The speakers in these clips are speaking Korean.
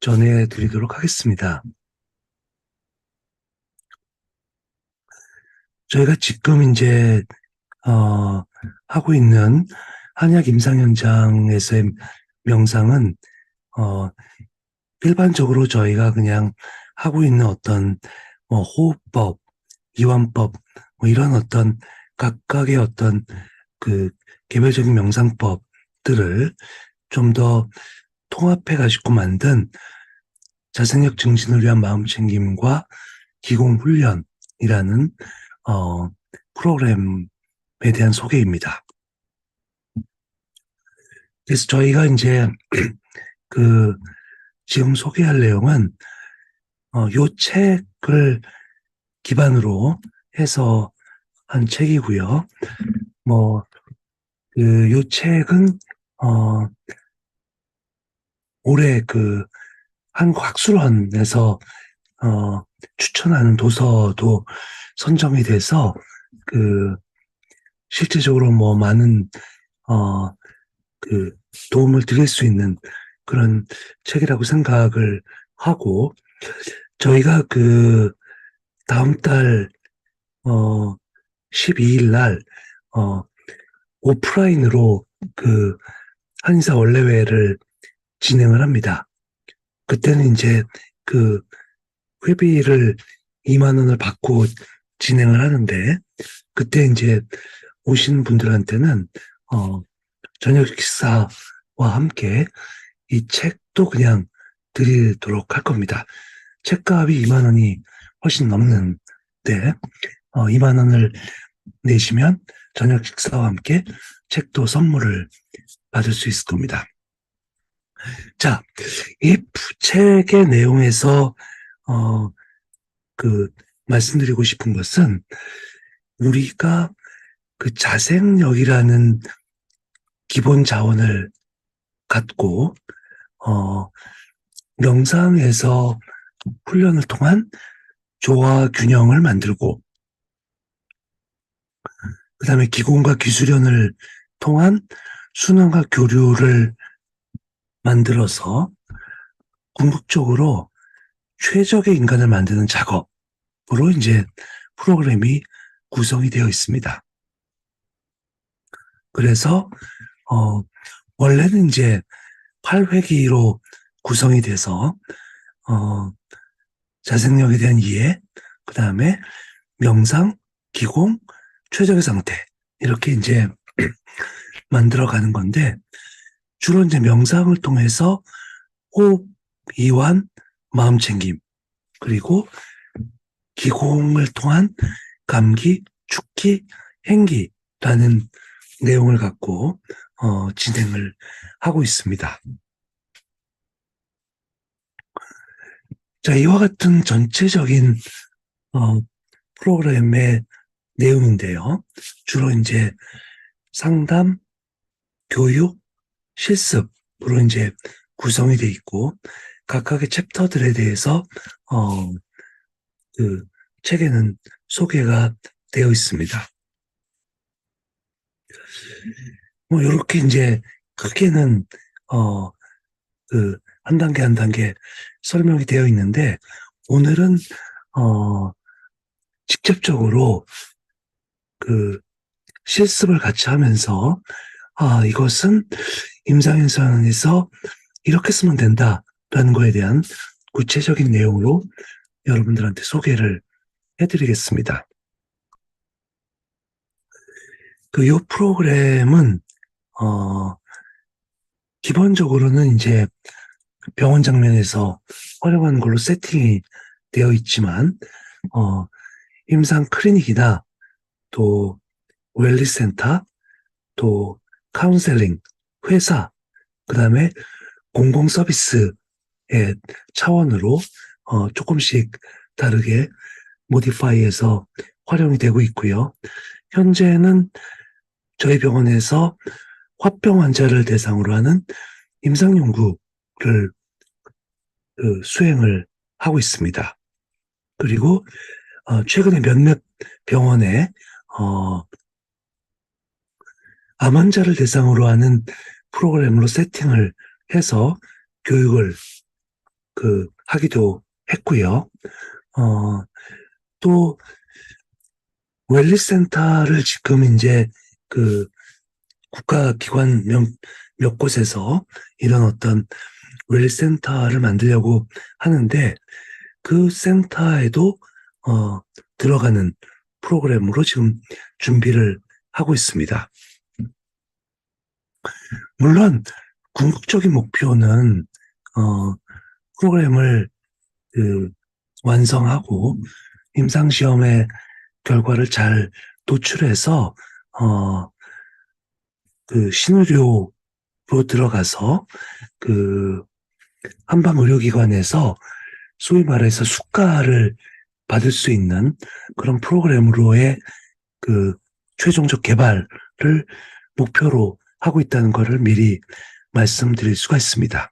전해드리도록 하겠습니다. 저희가 지금 이제 하고 있는 한약 임상 현장에서의 명상은 어, 일반적으로 저희가 그냥 하고 있는 어떤 호흡법, 이완법 이런 어떤 각각의 어떤 그 개별적인 명상법들을 좀 더 통합해 가지고 만든 자생력 증진을 위한 마음챙김과 기공훈련이라는 어, 프로그램에 대한 소개입니다. 그래서 저희가 이제 그 지금 소개할 내용은 요 책을 기반으로 해서 한 책이고요. 요 책은 어, 올해 그 한국학술원에서 추천하는 도서도 선정이 돼서 그 실제적으로 많은 어, 그 도움을 드릴 수 있는 그런 책이라고 생각을 하고, 저희가 그 다음 달 12일 날 오프라인으로 그 한의사 원래회를 진행을 합니다. 그때는 이제 그 회비를 2만 원을 받고 진행을 하는데, 그때 이제 오신 분들한테는 저녁 식사와 함께 이 책도 그냥 드리도록 할 겁니다. 책값이 2만 원이 훨씬 넘는데 2만 원을 내시면 저녁 식사와 함께 책도 선물을 받을 수 있을 겁니다. 자, 이 책의 내용에서 어, 그 말씀드리고 싶은 것은, 우리가 그 자생력이라는 기본 자원을 갖고 어, 명상에서 훈련을 통한 조화 균형을 만들고, 그 다음에 기공과 기술련을 통한 순환과 교류를 만들어서 궁극적으로 최적의 인간을 만드는 작업으로 이제 프로그램이 구성이 되어 있습니다. 그래서 원래는 이제 8회기로 구성이 돼서 자생력에 대한 이해, 그 다음에 명상, 기공, 최적의 상태, 이렇게 이제 만들어가는 건데, 주로 이제 명상을 통해서 호흡, 이완, 마음챙김, 그리고 기공을 통한 감기, 축기, 행기라는 내용을 갖고 진행을 하고 있습니다. 자, 이와 같은 전체적인 프로그램의 내용인데요. 주로 이제 상담, 교육, 실습으로 이제 구성이 돼 있고, 각각의 챕터들에 대해서 그 책에는 소개가 되어 있습니다. 이렇게 이제 크게는 한 단계 한 단계 설명이 되어 있는데, 오늘은 직접적으로 그 실습을 같이 하면서 이것은 임상현상에서 이렇게 쓰면 된다라는 거에 대한 구체적인 내용으로 여러분들한테 소개를 해드리겠습니다. 이 프로그램은 기본적으로는 이제 병원 장면에서 활용하는 걸로 세팅이 되어 있지만, 임상 클리닉이나 또 웰리스 센터, 또 카운셀링, 회사, 그 다음에 공공 서비스의 차원으로 조금씩 다르게 모디파이해서 활용이 되고 있고요. 현재는 저희 병원에서 화병 환자를 대상으로 하는 임상연구를 수행을 하고 있습니다. 그리고 최근에 몇몇 병원에 암 환자를 대상으로 하는 프로그램으로 세팅을 해서 교육을 하기도 했고요. 또 웰리센터를 지금 이제 국가기관 몇 곳에서 이런 어떤 웰리센터를 만들려고 하는데, 그 센터에도 들어가는 프로그램으로 지금 준비를 하고 있습니다. 물론 궁극적인 목표는 프로그램을 완성하고 임상시험의 결과를 잘 도출해서 신의료로 들어가서 한방 의료기관에서 소위 말해서 수가를 받을 수 있는 그런 프로그램으로의 최종적 개발을 목표로 하고 있다는 것을 미리 말씀드릴 수가 있습니다.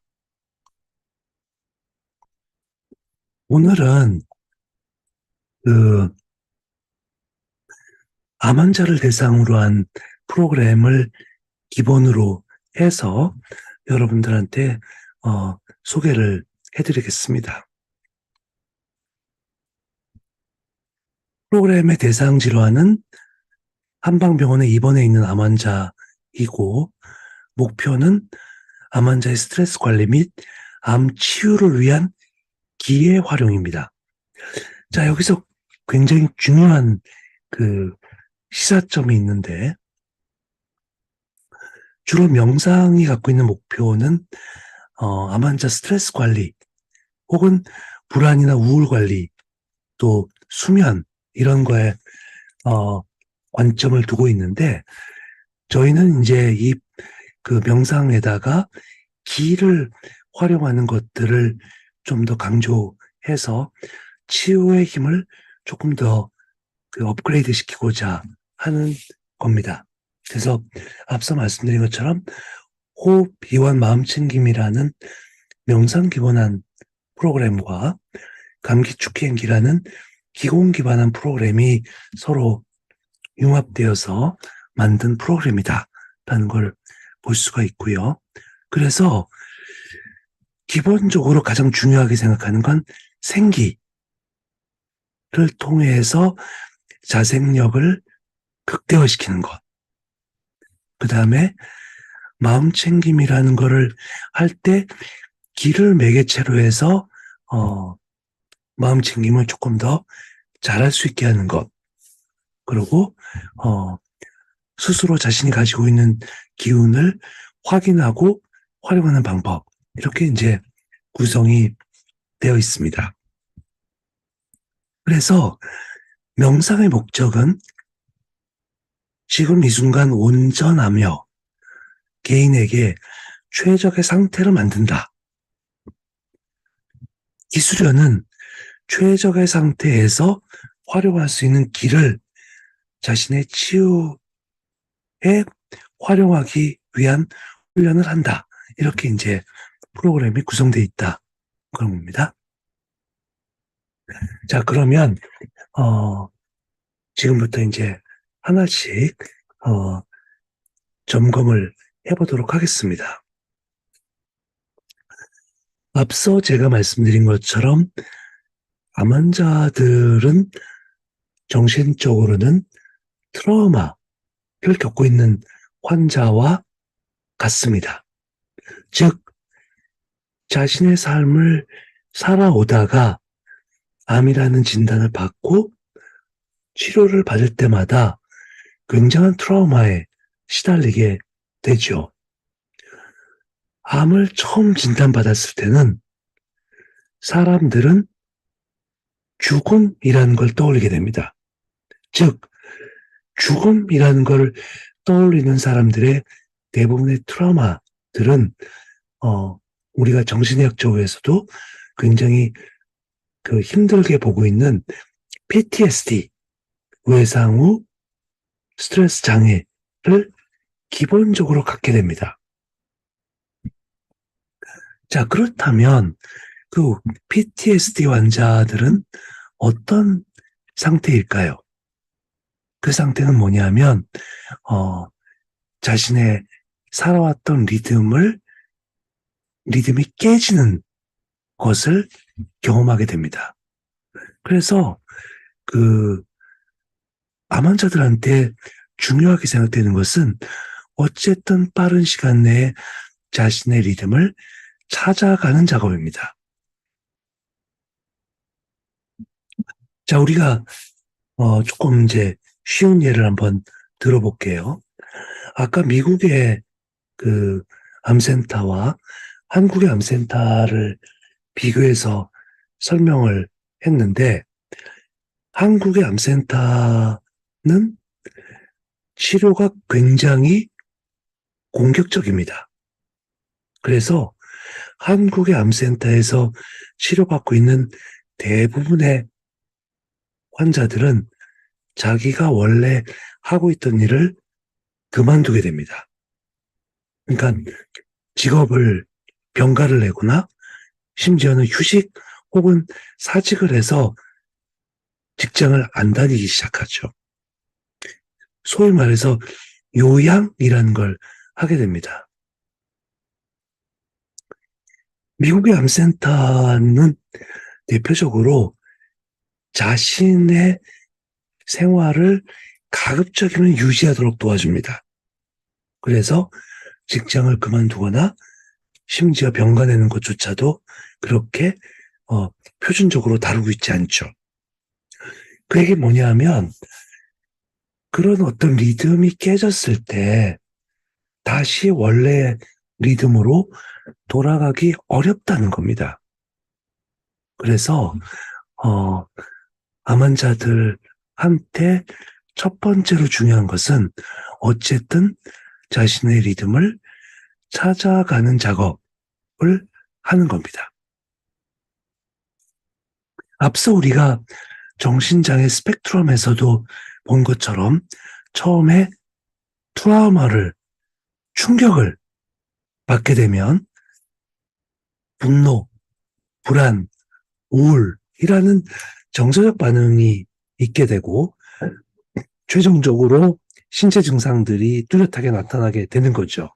오늘은 암 환자를 대상으로 한 프로그램을 기본으로 해서 여러분들한테 소개를 해드리겠습니다. 프로그램의 대상 질환은 한방병원에 입원해 있는 암 환자이고, 목표는 암 환자의 스트레스 관리 및 암 치유를 위한 기회 활용입니다. 자, 여기서 굉장히 중요한 시사점이 있는데, 주로 명상이 갖고 있는 목표는 암 환자 스트레스 관리 혹은 불안이나 우울 관리, 또 수면 이런 거에 관점을 두고 있는데, 저희는 이제 이 명상에다가 기를 활용하는 것들을 좀 더 강조해서 치유의 힘을 조금 더 업그레이드 시키고자 하는 겁니다. 그래서 앞서 말씀드린 것처럼 호흡, 이완, 마음챙김이라는 명상 기본한 프로그램과 감기 축기행기라는 기공 기반한 프로그램이 서로 융합되어서 만든 프로그램이다라는 걸 볼 수가 있고요. 그래서 기본적으로 가장 중요하게 생각하는 건 생기를 통해서 자생력을 극대화시키는 것. 그 다음에 마음챙김이라는 거를 할 때 기를 매개체로 해서 마음챙김을 조금 더 잘할 수 있게 하는 것. 그리고 스스로 자신이 가지고 있는 기운을 확인하고 활용하는 방법, 이렇게 이제 구성이 되어 있습니다. 그래서 명상의 목적은 지금 이 순간 온전하며 개인에게 최적의 상태를 만든다. 이 수련은 최적의 상태에서 활용할 수 있는 기를 자신의 치유에 활용하기 위한 훈련을 한다. 이렇게 이제 프로그램이 구성되어 있다. 그런 겁니다. 자, 그러면 지금부터 이제 하나씩 점검을 해보도록 하겠습니다. 앞서 제가 말씀드린 것처럼 암 환자들은 정신적으로는 트라우마를 겪고 있는 환자와 같습니다. 즉, 자신의 삶을 살아오다가 암이라는 진단을 받고 치료를 받을 때마다 굉장한 트라우마에 시달리게 되죠. 암을 처음 진단받았을 때는 사람들은 죽음이라는 걸 떠올리게 됩니다. 즉, 죽음이라는 걸 떠올리는 사람들의 대부분의 트라우마들은 우리가 정신의학적으로서도 굉장히 힘들게 보고 있는 PTSD, 외상 후 스트레스 장애를 기본적으로 갖게 됩니다. 자, 그렇다면 PTSD 환자들은 어떤 상태일까요? 그 상태는 뭐냐면 자신의 살아왔던 리듬이 깨지는 것을 경험하게 됩니다. 그래서 그 암 환자들한테 중요하게 생각되는 것은 어쨌든 빠른 시간 내에 자신의 리듬을 찾아가는 작업입니다. 자, 우리가 조금 이제 쉬운 예를 한번 들어볼게요. 아까 미국의 그 암센터와 한국의 암센터를 비교해서 설명을 했는데, 한국의 암센터는 치료가 굉장히 공격적입니다. 그래서 한국의 암센터에서 치료받고 있는 대부분의 환자들은 자기가 원래 하고 있던 일을 그만두게 됩니다. 그러니까 직업을 병가를 내거나 심지어는 휴식 혹은 사직을 해서 직장을 안 다니기 시작하죠. 소위 말해서 요양이라는 걸 하게 됩니다. 미국의 암센터는 대표적으로 자신의 생활을 가급적이면 유지하도록 도와줍니다. 그래서 직장을 그만두거나 심지어 병가 내는 것조차도 그렇게 표준적으로 다루고 있지 않죠. 그 얘기 뭐냐 하면, 그런 어떤 리듬이 깨졌을 때 다시 원래 리듬으로 돌아가기 어렵다는 겁니다. 그래서 암 환자들한테 첫 번째로 중요한 것은 어쨌든 자신의 리듬을 찾아가는 작업을 하는 겁니다. 앞서 우리가 정신장애 스펙트럼에서도 본 것처럼 처음에 트라우마를, 충격을 받게 되면 분노, 불안, 우울이라는 정서적 반응이 있게 되고 최종적으로 신체 증상들이 뚜렷하게 나타나게 되는 거죠.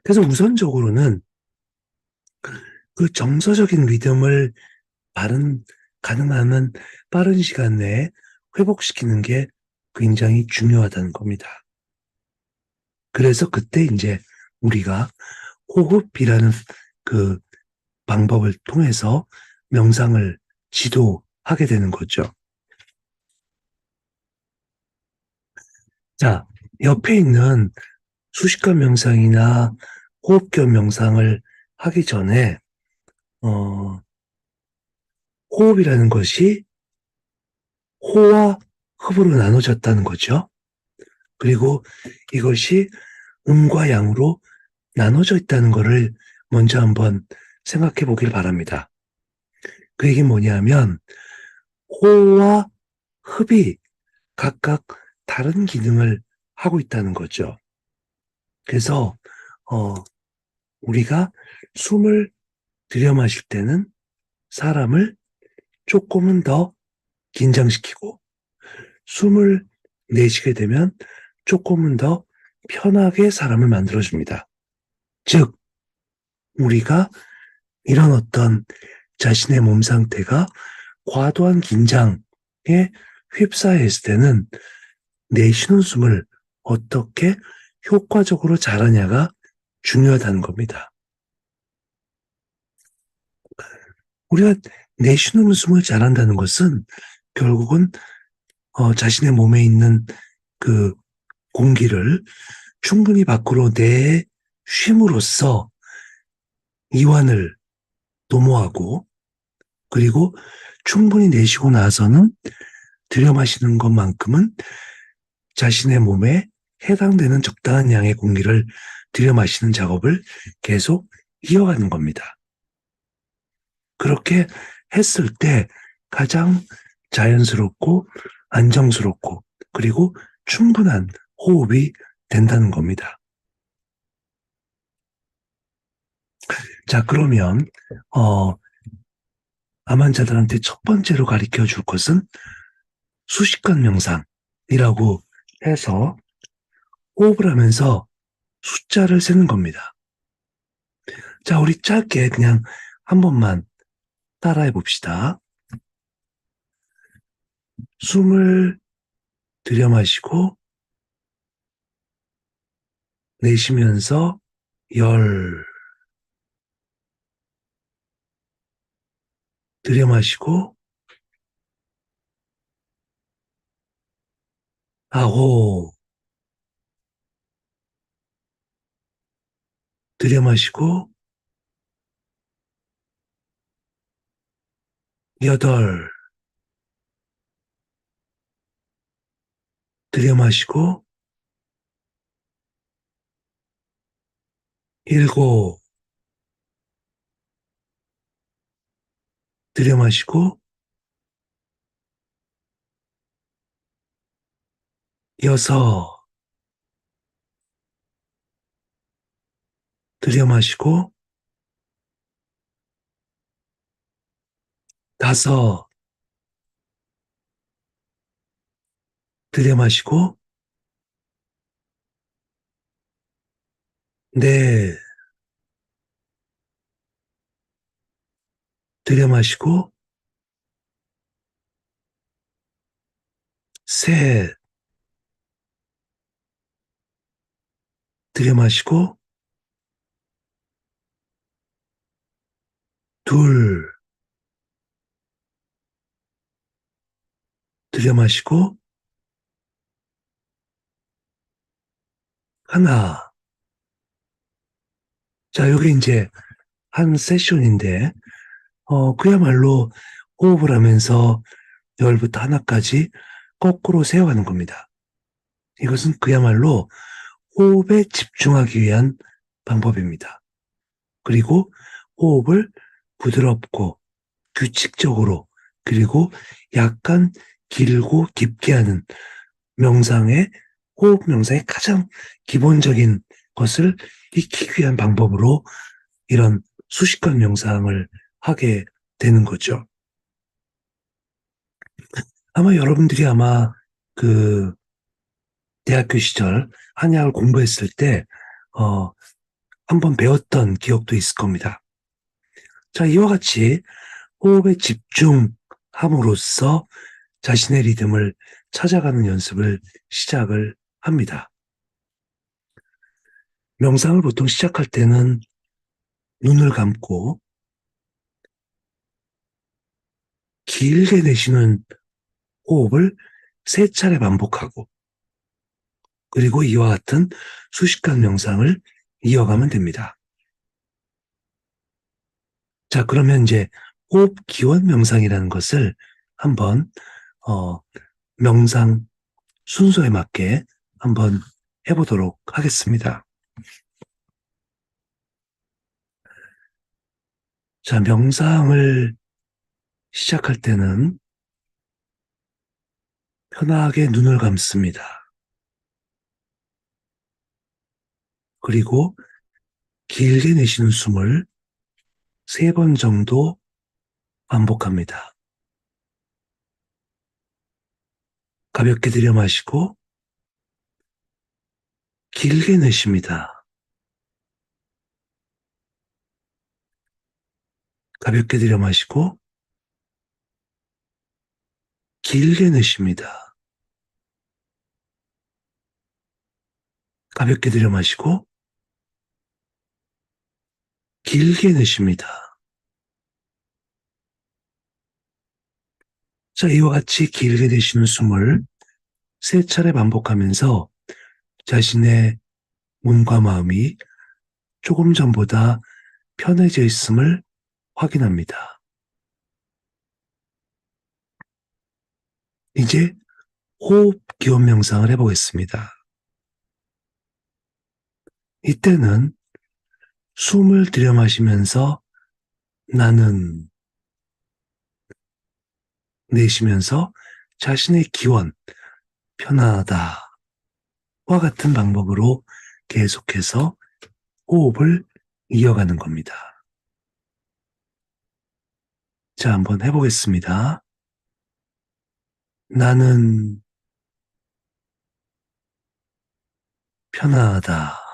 그래서 우선적으로는 그 정서적인 리듬을 가능한 빠른 시간 내에 회복시키는 게 굉장히 중요하다는 겁니다. 그래서 그때 이제 우리가 호흡이라는 그 방법을 통해서 명상을 지도하게 되는 거죠. 자, 옆에 있는 수식관 명상이나 호흡경 명상을 하기 전에 호흡이라는 것이 호와 흡으로 나눠졌다는 거죠. 그리고 이것이 음과 양으로 나눠져 있다는 것을 먼저 한번 생각해 보길 바랍니다. 그 얘기는 뭐냐면 호와 흡이 각각 다른 기능을 하고 있다는 거죠. 그래서 우리가 숨을 들여 마실 때는 사람을 조금은 더 긴장시키고, 숨을 내쉬게 되면 조금은 더 편하게 사람을 만들어줍니다. 즉, 우리가 이런 어떤 자신의 몸 상태가 과도한 긴장에 휩싸여 있을 때는 내쉬는 숨을 어떻게 효과적으로 잘하냐가 중요하다는 겁니다. 우리가 내쉬는 숨을 잘한다는 것은 결국은 자신의 몸에 있는 그 공기를 충분히 밖으로 내쉼으로써 이완을 도모하고, 그리고 충분히 내쉬고 나서는 들여 마시는 것만큼은 자신의 몸에 해당되는 적당한 양의 공기를 들여 마시는 작업을 계속 이어가는 겁니다. 그렇게 했을 때 가장 자연스럽고 안정스럽고 그리고 충분한 호흡이 된다는 겁니다. 자, 그러면 암 환자들한테 첫 번째로 가르쳐 줄 것은 수식관 명상이라고 해서 호흡을 하면서 숫자를 세는 겁니다. 자, 우리 짧게 그냥 한 번만 따라해 봅시다. 숨을 들여 마시고 내쉬면서 열, 들여 마시고 아홉, 들여 마시고 여덟, 들여 마시고 일곱, 들여 마시고 여섯, 들여 마시고 다섯, 들여 마시고 넷, 들여 마시고 셋, 들여 마시고 둘, 들여 마시고 하나. 자, 여기 이제 한 세션인데, 그야말로 호흡을 하면서 열부터 하나까지 거꾸로 세어가는 겁니다. 이것은 그야말로 호흡에 집중하기 위한 방법입니다. 그리고 호흡을 부드럽고 규칙적으로 그리고 약간 길고 깊게 하는 명상의 호흡 명상의 가장 기본적인 것을 익히기 위한 방법으로 이런 수식관 명상을 하게 되는 거죠. 아마 여러분들이 아마 그 대학교 시절 한약을 공부했을 때, 어, 한번 배웠던 기억도 있을 겁니다. 자, 이와 같이 호흡에 집중함으로써 자신의 리듬을 찾아가는 연습을 시작을 합니다. 명상을 보통 시작할 때는 눈을 감고 길게 내쉬는 호흡을 세 차례 반복하고 그리고 이와 같은 수식관 명상을 이어가면 됩니다. 자, 그러면 이제 호흡 기원 명상이라는 것을 한번 명상 순서에 맞게 한번 해보도록 하겠습니다. 자, 명상을 시작할 때는 편하게 눈을 감습니다. 그리고 길게 내쉬는 숨을 3번 정도 반복합니다. 가볍게 들여 마시고 길게 내쉽니다. 가볍게 들여 마시고 길게 내쉽니다. 가볍게 들여 마시고 길게 내쉽니다. 자, 이와 같이 길게 내쉬는 숨을 3차례 반복하면서 자신의 몸과 마음이 조금 전보다 편해져 있음을 확인합니다. 이제 호흡 기원 명상을 해보겠습니다. 이때는 숨을 들여 마시면서 나는 내쉬면서 자신의 기원, 편하다와 같은 방법으로 계속해서 호흡을 이어가는 겁니다. 자, 한번 해보겠습니다. 나는 편하다.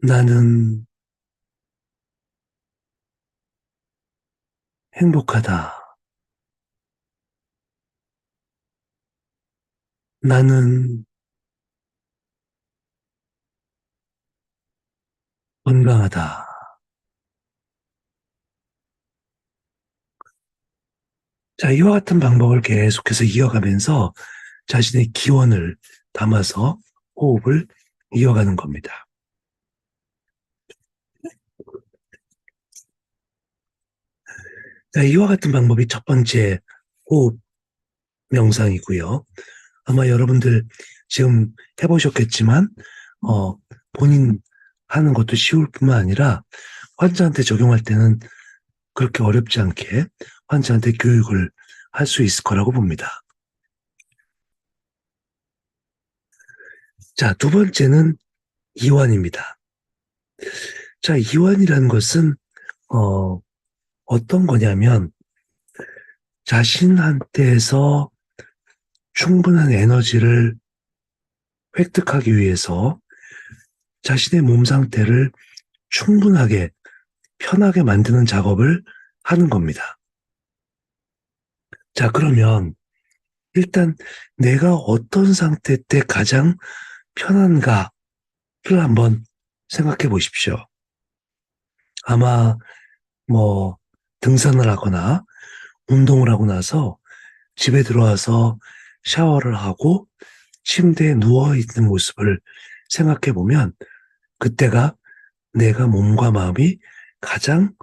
나는 행복하다. 나는 건강하다. 자, 이와 같은 방법을 계속해서 이어가면서 자신의 기원을 담아서 호흡을 이어가는 겁니다. 자, 이와 같은 방법이 첫 번째 호흡 명상이고요. 아마 여러분들 지금 해보셨겠지만, 어, 본인 하는 것도 쉬울 뿐만 아니라 환자한테 적용할 때는 그렇게 어렵지 않게 환자한테 교육을 할 수 있을 거라고 봅니다. 자, 두 번째는 이완입니다. 자, 이완이라는 것은, 어, 어떤 거냐면 자신한테서 충분한 에너지를 획득하기 위해서 자신의 몸 상태를 충분하게 편하게 만드는 작업을 하는 겁니다. 자, 그러면 일단 내가 어떤 상태 때 가장 편한가를 한번 생각해 보십시오. 아마 뭐 등산을 하거나 운동을 하고 나서 집에 들어와서 샤워를 하고 침대에 누워있는 모습을 생각해 보면 그때가 내가 몸과 마음이 가장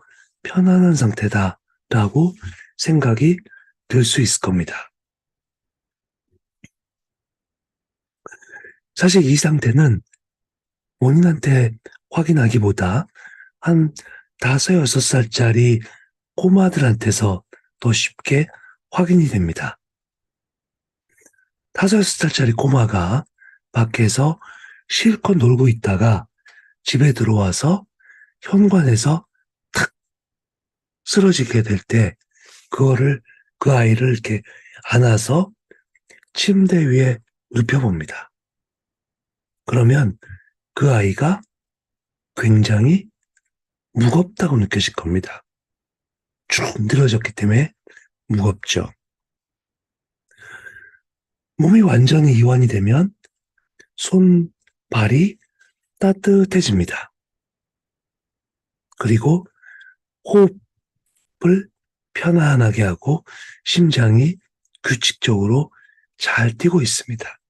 편안한 상태다라고 생각이 들 수 있을 겁니다. 사실 이 상태는 본인한테 확인하기보다 한 5, 6살짜리 꼬마들한테서 더 쉽게 확인이 됩니다. 5, 6살짜리 꼬마가 밖에서 실컷 놀고 있다가 집에 들어와서 현관에서 탁 쓰러지게 될 때 그거를 그 아이를 이렇게 안아서 침대 위에 눕혀봅니다. 그러면 그 아이가 굉장히 무겁다고 느껴질 겁니다. 쭉 늘어졌기 때문에 무겁죠. 몸이 완전히 이완이 되면 손, 발이 따뜻해집니다. 그리고 호흡을 편안하게 하고 심장이 규칙적으로 잘 뛰고 있습니다.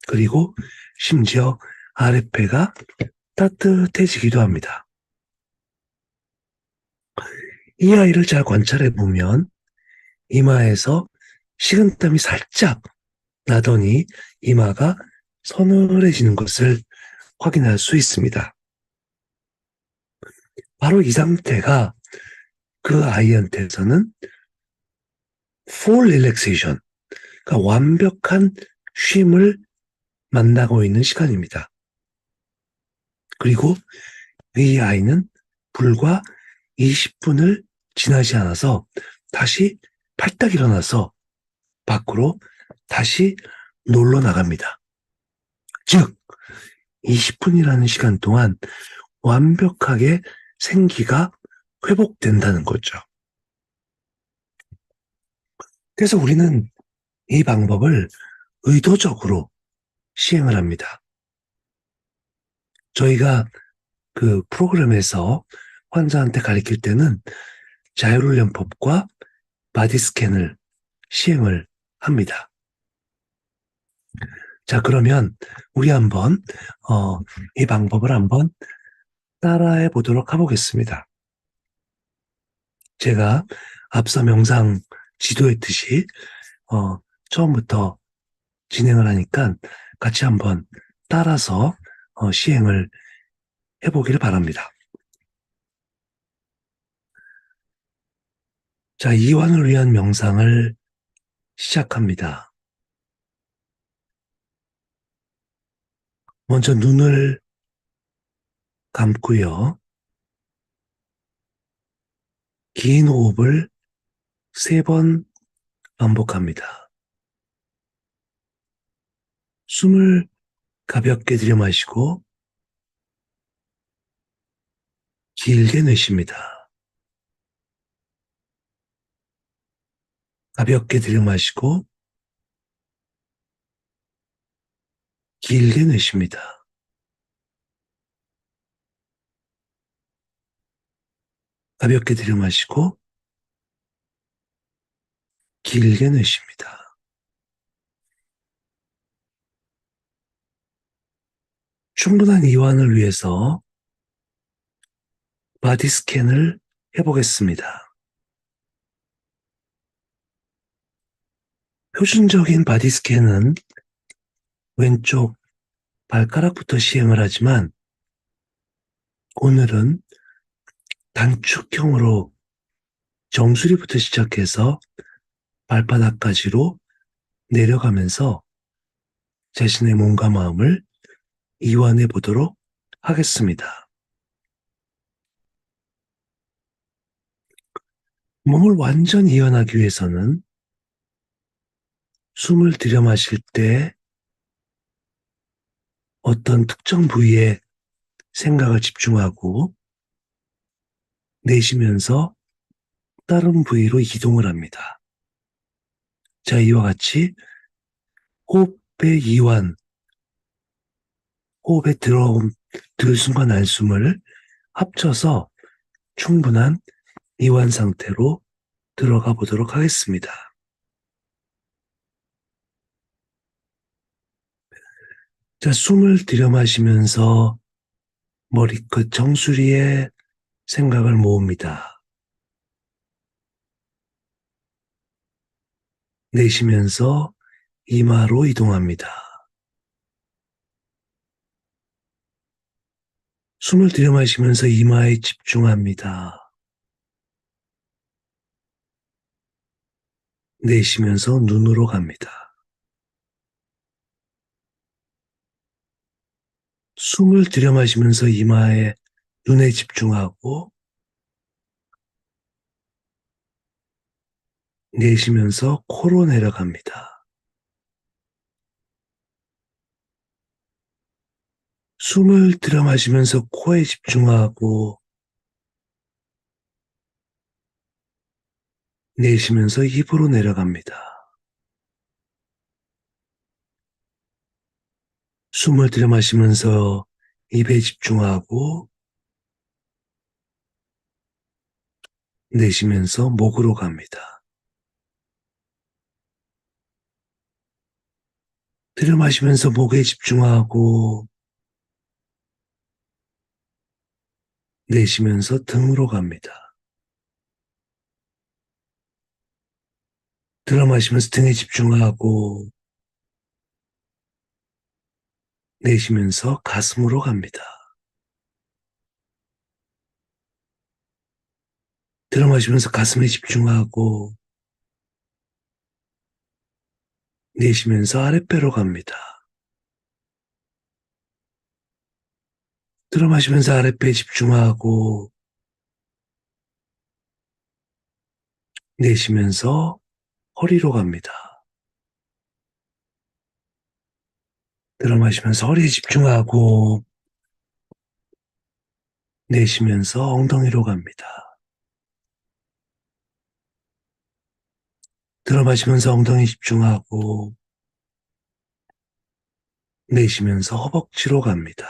그리고 심지어 아랫배가 따뜻해지기도 합니다. 이 아이를 잘 관찰해 보면 이마에서 식은땀이 살짝 나더니 이마가 서늘해지는 것을 확인할 수 있습니다. 바로 이 상태가 그 아이한테서는 full relaxation, 그러니까 완벽한 쉼을 만나고 있는 시간입니다. 그리고 이 아이는 불과 20분을 지나지 않아서 다시 팔딱 일어나서 밖으로 다시 놀러 나갑니다. 즉, 20분이라는 시간 동안 완벽하게 생기가 회복된다는 거죠. 그래서 우리는 이 방법을 의도적으로 시행을 합니다. 저희가 그 프로그램에서 환자한테 가르칠 때는 자율훈련법과 바디스캔을 시행을 합니다. 자, 그러면 우리 한번 이 방법을 한번 따라해 보도록 해보겠습니다. 제가 앞서 명상 지도했듯이 처음부터 진행을 하니까 같이 한번 따라서 시행을 해보기를 바랍니다. 자, 이완을 위한 명상을 시작합니다. 먼저 눈을 감고요. 긴 호흡을 3번 반복합니다. 숨을 가볍게 들여마시고 길게 내쉽니다. 가볍게 들이마시고 길게 내쉽니다. 가볍게 들이마시고 길게 내쉽니다. 충분한 이완을 위해서 바디 스캔을 해보겠습니다. 표준적인 바디 스캔은 왼쪽 발가락부터 시행을 하지만 오늘은 단축형으로 정수리부터 시작해서 발바닥까지로 내려가면서 자신의 몸과 마음을 이완해 보도록 하겠습니다. 몸을 완전히 이완하기 위해서는 숨을 들여 마실 때 어떤 특정 부위에 생각을 집중하고 내쉬면서 다른 부위로 이동을 합니다. 자, 이와 같이 호흡의 이완, 호흡에 들숨과 날숨을 합쳐서 충분한 이완 상태로 들어가 보도록 하겠습니다. 자, 숨을 들여 마시면서 머리끝 정수리에 생각을 모읍니다. 내쉬면서 이마로 이동합니다. 숨을 들여 마시면서 이마에 집중합니다. 내쉬면서 눈으로 갑니다. 숨을 들여 마시면서 이마에 눈에 집중하고 내쉬면서 코로 내려갑니다. 숨을 들여 마시면서 코에 집중하고 내쉬면서 입으로 내려갑니다. 숨을 들여 마시면서 입에 집중하고 내쉬면서 목으로 갑니다. 들여 마시면서 목에 집중하고 내쉬면서 등으로 갑니다. 들어 마시면서 등에 집중하고 내쉬면서 가슴으로 갑니다. 들어 마시면서 가슴에 집중하고 내쉬면서 아랫배로 갑니다. 들어 마시면서 아랫배에 집중하고 내쉬면서 허리로 갑니다. 들어 마시면서 허리에 집중하고 내쉬면서 엉덩이로 갑니다. 들어 마시면서 엉덩이 집중하고 내쉬면서 허벅지로 갑니다.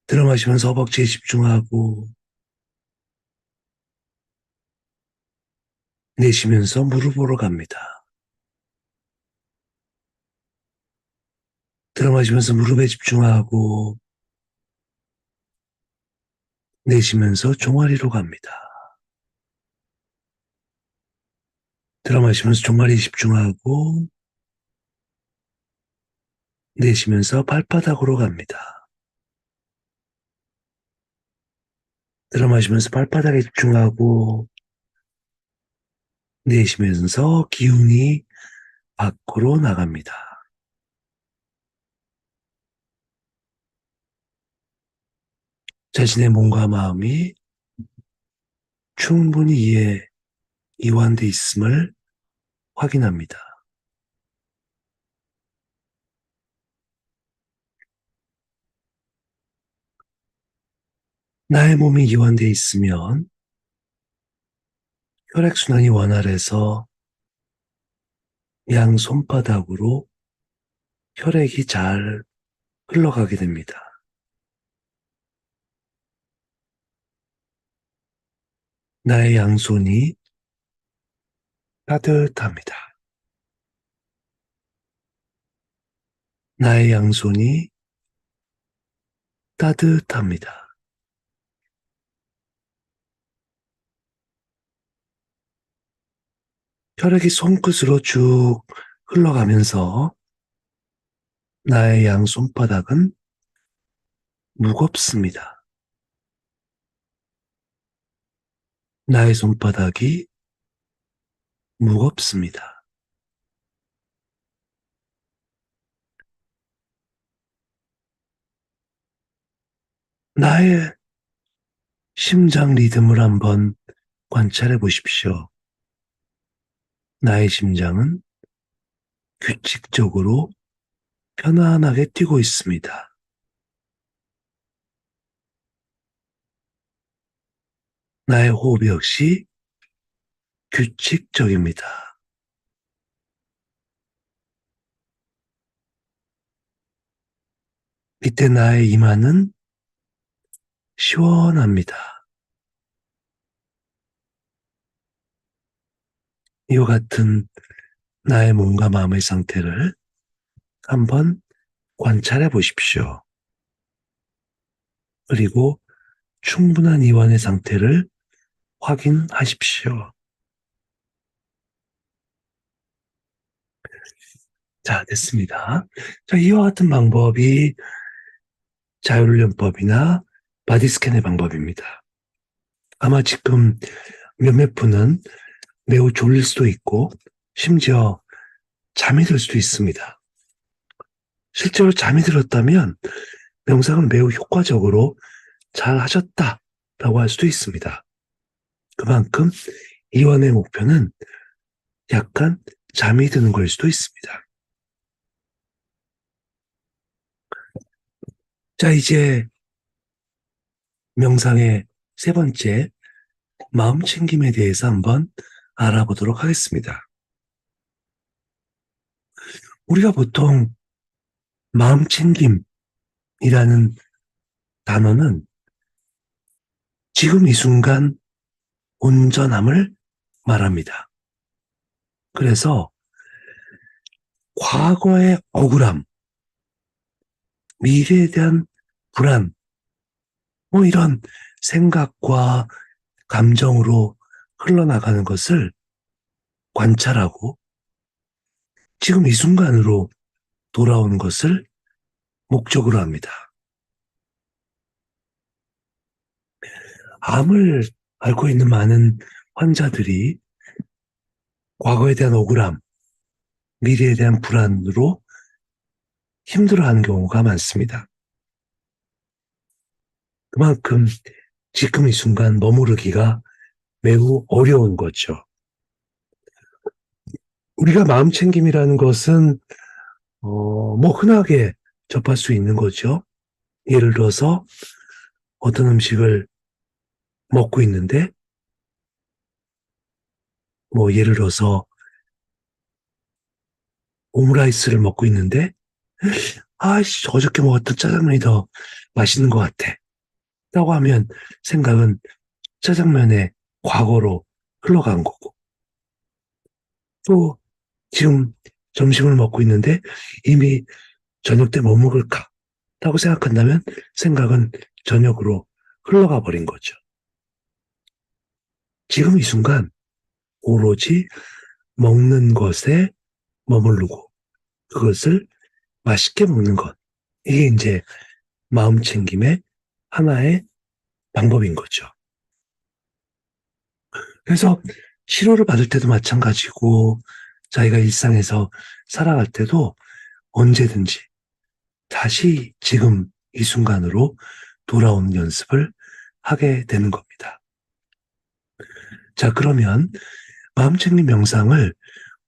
들어 마시면서 허벅지에 집중하고 내쉬면서 무릎으로 갑니다. 들어 마시면서 무릎에 집중하고 내쉬면서 종아리로 갑니다. 들어 마시면서 종아리에 집중하고 내쉬면서 발바닥으로 갑니다. 들어 마시면서 발바닥에 집중하고 내쉬면서 기운이 밖으로 나갑니다. 자신의 몸과 마음이 충분히 이완돼 있음을 확인합니다. 나의 몸이 이완돼 있으면 혈액순환이 원활해서 양 손바닥으로 혈액이 잘 흘러가게 됩니다. 나의 양손이 따뜻합니다. 나의 양손이 따뜻합니다. 혈액이 손끝으로 쭉 흘러가면서 나의 양 손바닥은 무겁습니다. 나의 손바닥이 무겁습니다. 나의 심장 리듬을 한번 관찰해 보십시오. 나의 심장은 규칙적으로 편안하게 뛰고 있습니다. 나의 호흡 역시 규칙적입니다. 이때 나의 이마는 시원합니다. 이와 같은 나의 몸과 마음의 상태를 한번 관찰해 보십시오. 그리고 충분한 이완의 상태를 확인하십시오. 자, 됐습니다. 자, 이와 같은 방법이 자율훈련법이나 바디스캔의 방법입니다. 아마 지금 몇몇 분은 매우 졸릴 수도 있고 심지어 잠이 들 수도 있습니다. 실제로 잠이 들었다면 명상을 매우 효과적으로 잘 하셨다라고 할 수도 있습니다. 그만큼 이완의 목표는 약간 잠이 드는 걸 수도 있습니다. 자, 이제 명상의 세 번째 마음 챙김에 대해서 한번 알아보도록 하겠습니다. 우리가 보통 마음 챙김이라는 단어는 지금 이 순간 온전함을 말합니다. 그래서 과거의 억울함, 미래에 대한 불안, 이런 생각과 감정으로 흘러나가는 것을 관찰하고 지금 이 순간으로 돌아오는 것을 목적으로 합니다. 암을 앓고 있는 많은 환자들이 과거에 대한 억울함, 미래에 대한 불안으로 힘들어하는 경우가 많습니다. 그만큼 지금 이 순간 머무르기가 매우 어려운 거죠. 우리가 마음 챙김이라는 것은 흔하게 접할 수 있는 거죠. 예를 들어서 어떤 음식을 먹고 있는데 예를 들어서 오므라이스를 먹고 있는데 아이씨 어저께 먹었던 짜장면이 더 맛있는 것 같아 라고 하면 생각은 짜장면의 과거로 흘러간 거고 또 지금 점심을 먹고 있는데 이미 저녁 때 뭐 먹을까 라고 생각한다면 생각은 저녁으로 흘러가 버린 거죠. 지금 이 순간 오로지 먹는 것에 머무르고 그것을 맛있게 먹는 것. 이게 이제 마음 챙김의 하나의 방법인 거죠. 그래서 치료를 받을 때도 마찬가지고 자기가 일상에서 살아갈 때도 언제든지 다시 지금 이 순간으로 돌아오는 연습을 하게 되는 겁니다. 자, 그러면 마음챙김 명상을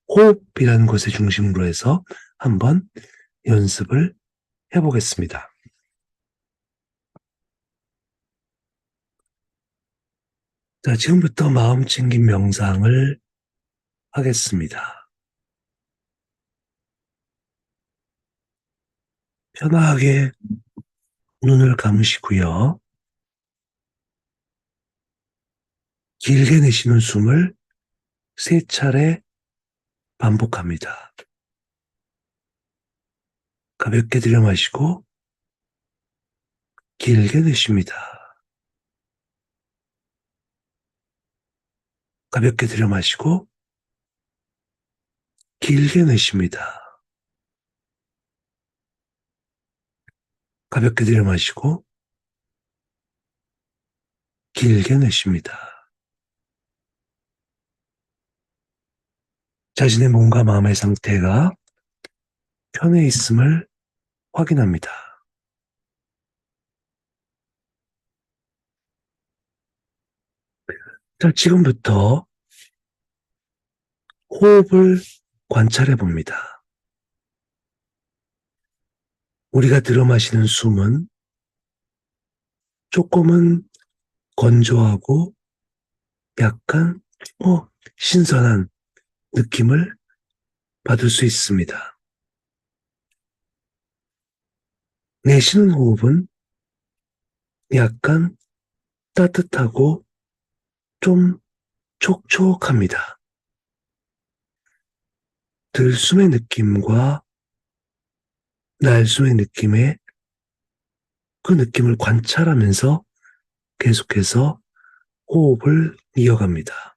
호흡이라는 것을 중심으로 해서 한번 연습을 해보겠습니다. 자, 지금부터 마음챙김 명상을 하겠습니다. 편하게 눈을 감으시고요. 길게 내쉬는 숨을 3차례 반복합니다. 가볍게 들여 마시고 길게 내쉽니다. 가볍게 들여 마시고 길게 내쉽니다. 가볍게 들여 마시고 길게 내쉽니다. 자신의 몸과 마음의 상태가 편해 있음을 확인합니다. 자, 지금부터 호흡을 관찰해 봅니다. 우리가 들어 마시는 숨은 조금은 건조하고 약간 신선한 느낌을 받을 수 있습니다. 내쉬는 호흡은 약간 따뜻하고 좀 촉촉합니다. 들숨의 느낌과 날숨의 느낌의 그 느낌을 관찰하면서 계속해서 호흡을 이어갑니다.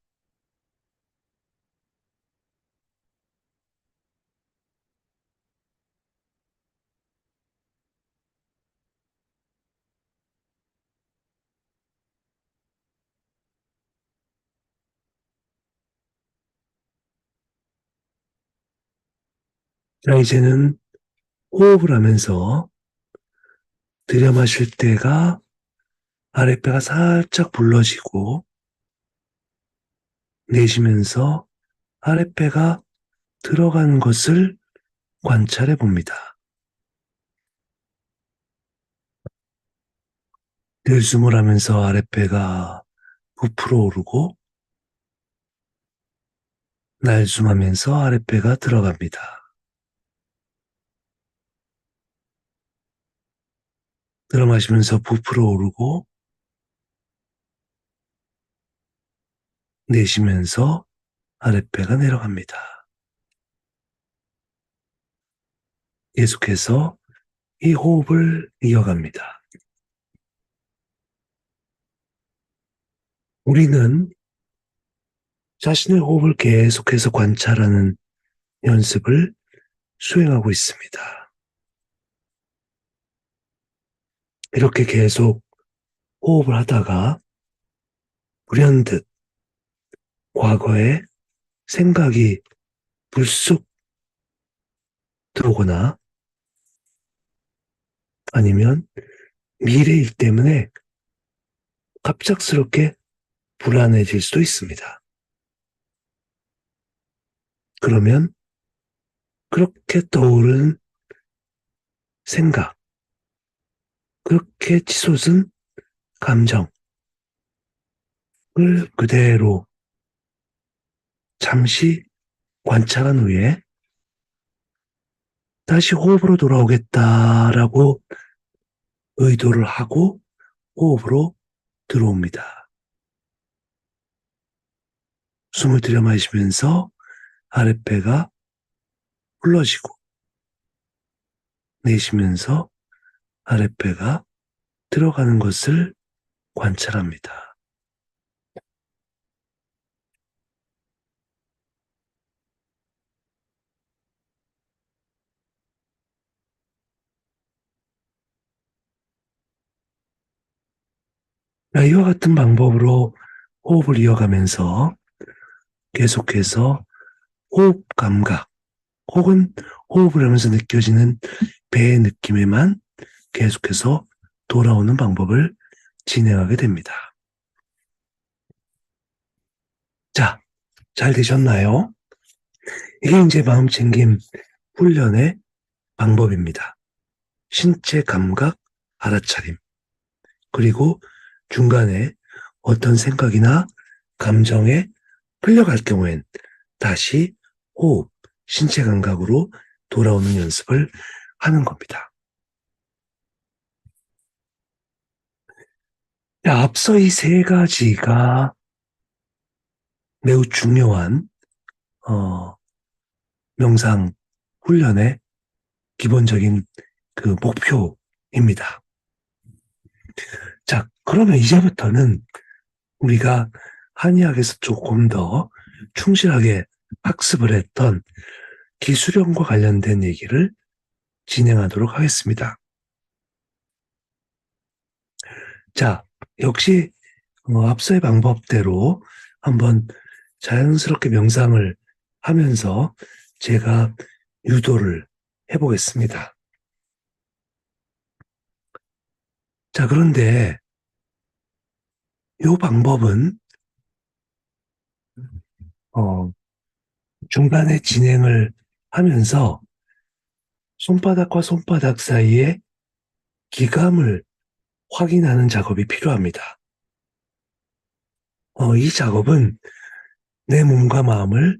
자, 이제는 호흡을 하면서 들여 마실 때가 아랫배가 살짝 불러지고 내쉬면서 아랫배가 들어가는 것을 관찰해 봅니다. 들숨을 하면서 아랫배가 부풀어 오르고 날숨하면서 아랫배가 들어갑니다. 들어 마시면서 부풀어 오르고 내쉬면서 아랫배가 내려갑니다. 계속해서 이 호흡을 이어갑니다. 우리는 자신의 호흡을 계속해서 관찰하는 연습을 수행하고 있습니다. 이렇게 계속 호흡을 하다가 불현듯 과거에 생각이 불쑥 들어오거나 아니면 미래 일 때문에 갑작스럽게 불안해질 수도 있습니다. 그러면 그렇게 떠오른 생각, 그렇게 치솟은 감정을 그대로 잠시 관찰한 후에 다시 호흡으로 돌아오겠다라고 의도를 하고 호흡으로 들어옵니다. 숨을 들여 마시면서 아랫배가 불러지고 내쉬면서 아랫배가 들어가는 것을 관찰합니다. 이와 같은 방법으로 호흡을 이어가면서 계속해서 호흡 감각 혹은 호흡을 하면서 느껴지는 배의 느낌에만 계속해서 돌아오는 방법을 진행하게 됩니다. 자, 잘 되셨나요? 이게 이제 마음챙김 훈련의 방법입니다. 신체 감각 알아차림, 그리고 중간에 어떤 생각이나 감정에 끌려갈 경우엔 다시 호흡, 신체 감각으로 돌아오는 연습을 하는 겁니다. 앞서 이 세 가지가 매우 중요한 명상 훈련의 기본적인 그 목표입니다. 자, 그러면 이제부터는 우리가 한의학에서 조금 더 충실하게 학습을 했던 기술형과 관련된 얘기를 진행하도록 하겠습니다. 자, 역시 앞서의 방법대로 한번 자연스럽게 명상을 하면서 제가 유도를 해보겠습니다. 자, 그런데 이 방법은 중간에 진행을 하면서 손바닥과 손바닥 사이에 기감을 확인하는 작업이 필요합니다. 이 작업은 내 몸과 마음을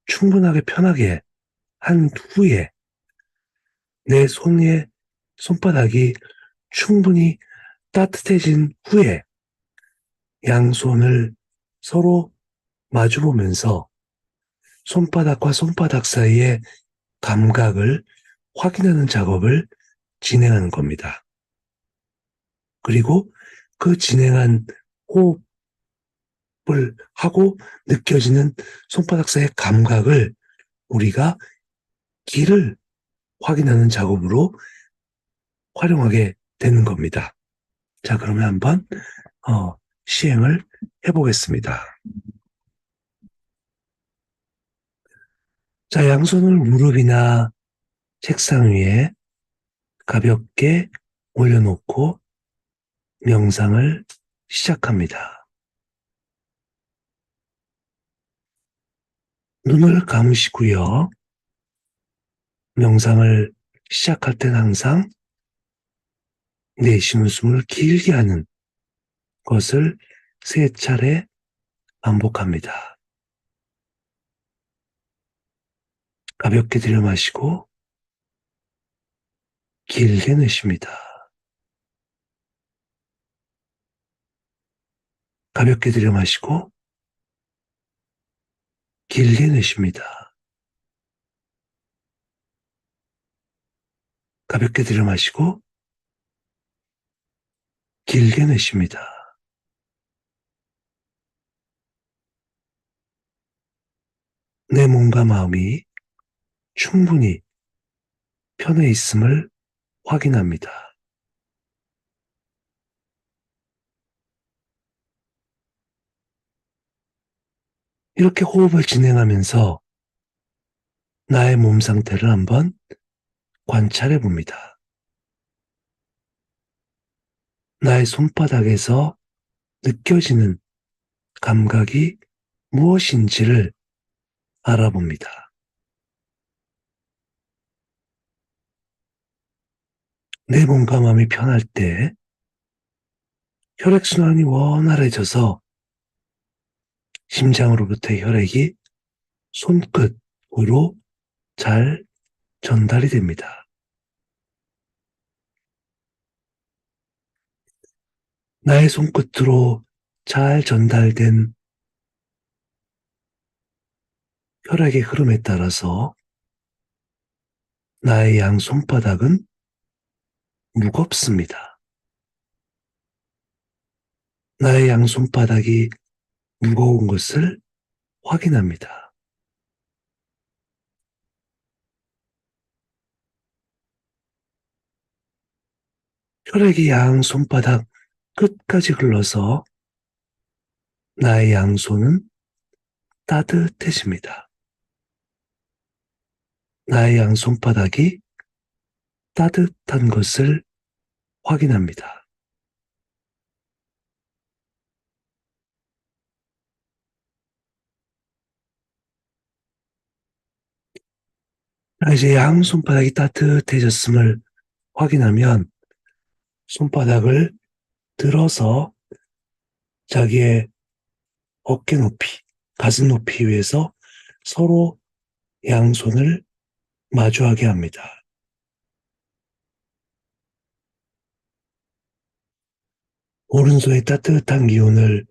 충분하게 편하게 한 후에 내 손바닥이 충분히 따뜻해진 후에 양손을 서로 마주보면서 손바닥과 손바닥 사이의 감각을 확인하는 작업을 진행하는 겁니다. 그리고 그 진행한 호흡을 하고 느껴지는 손바닥 사이의 감각을 우리가 기를 확인하는 작업으로 활용하게 되는 겁니다. 자, 그러면 한번 시행을 해보겠습니다. 자, 양손을 무릎이나 책상 위에 가볍게 올려놓고 명상을 시작합니다. 눈을 감으시고요. 명상을 시작할 땐 항상 내쉬는 숨을 길게 하는 것을 3차례 반복합니다. 가볍게 들여 마시고 길게 내쉽니다. 가볍게 들여 마시고 길게 내쉽니다. 가볍게 들여 마시고 길게 내쉽니다. 내 몸과 마음이 충분히 편해 있음을 확인합니다. 이렇게 호흡을 진행하면서 나의 몸 상태를 한번 관찰해 봅니다. 나의 손바닥에서 느껴지는 감각이 무엇인지를 알아봅니다. 내 몸과 마음이 편할 때 혈액순환이 원활해져서 심장으로부터의 혈액이 손끝으로 잘 전달이 됩니다. 나의 손끝으로 잘 전달된 혈액의 흐름에 따라서 나의 양 손바닥은 무겁습니다. 나의 양 손바닥이 무거운 것을 확인합니다. 혈액이 양 손바닥 끝까지 흘러서 나의 양손은 따뜻해집니다. 나의 양 손바닥이 따뜻한 것을 확인합니다. 이제 양 손바닥이 따뜻해졌음을 확인하면 손바닥을 들어서 자기의 어깨 높이, 가슴 높이 위에서 서로 양손을 마주하게 합니다. 오른손의 따뜻한 기운을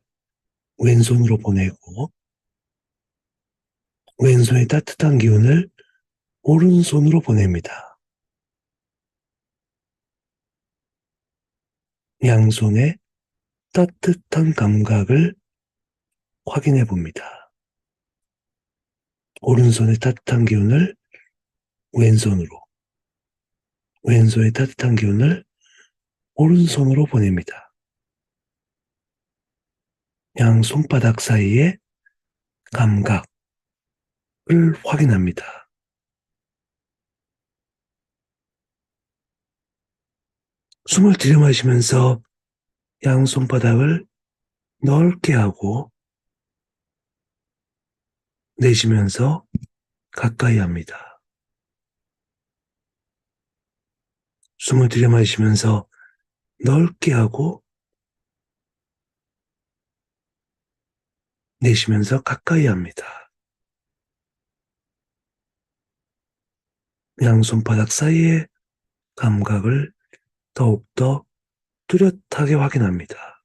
왼손으로 보내고, 왼손의 따뜻한 기운을 오른손으로 보냅니다. 양손의 따뜻한 감각을 확인해 봅니다. 오른손의 따뜻한 기운을 왼손으로, 왼손의 따뜻한 기운을 오른손으로 보냅니다. 양 손바닥 사이의 감각을 확인합니다. 숨을 들이마시면서 양 손바닥을 넓게 하고 내쉬면서 가까이 합니다. 숨을 들이마시면서 넓게 하고 내쉬면서 가까이 합니다. 양 손바닥 사이의 감각을 더욱더 뚜렷하게 확인합니다.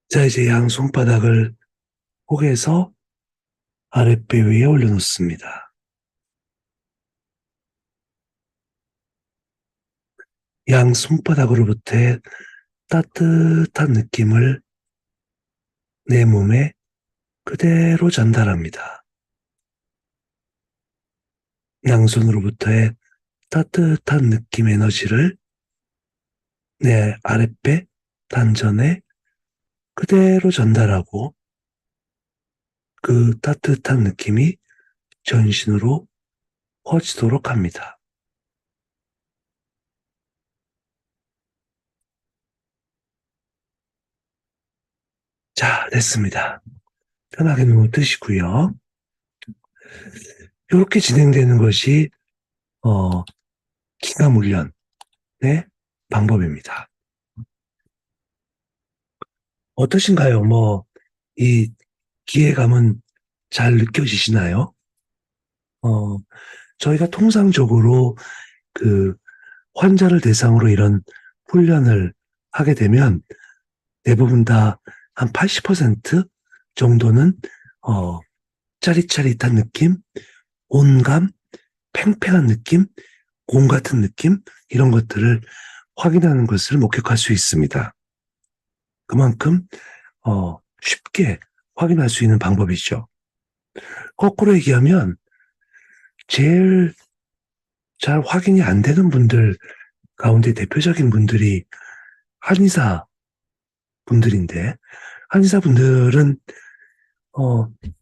자, 이제 양 손바닥을 혹에서 아랫배 위에 올려놓습니다. 양 손바닥으로부터의 따뜻한 느낌을 내 몸에 그대로 전달합니다. 양손으로부터의 따뜻한 느낌 에너지를 내 아랫배 단전에 그대로 전달하고 그 따뜻한 느낌이 전신으로 퍼지도록 합니다. 자, 됐습니다. 편하게 눈을 뜨시고요. 이렇게 진행되는 것이 기감 훈련의 방법입니다. 어떠신가요? 이 기회감은 잘 느껴지시나요? 저희가 통상적으로 그 환자를 대상으로 이런 훈련을 하게 되면 대부분 다 한 80% 정도는 짜릿짜릿한 느낌, 온감, 팽팽한 느낌, 공 같은 느낌 이런 것들을 확인하는 것을 목격할 수 있습니다. 그만큼 쉽게 확인할 수 있는 방법이죠. 거꾸로 얘기하면 제일 잘 확인이 안 되는 분들 가운데 대표적인 분들이 한의사 분들인데 한의사 분들은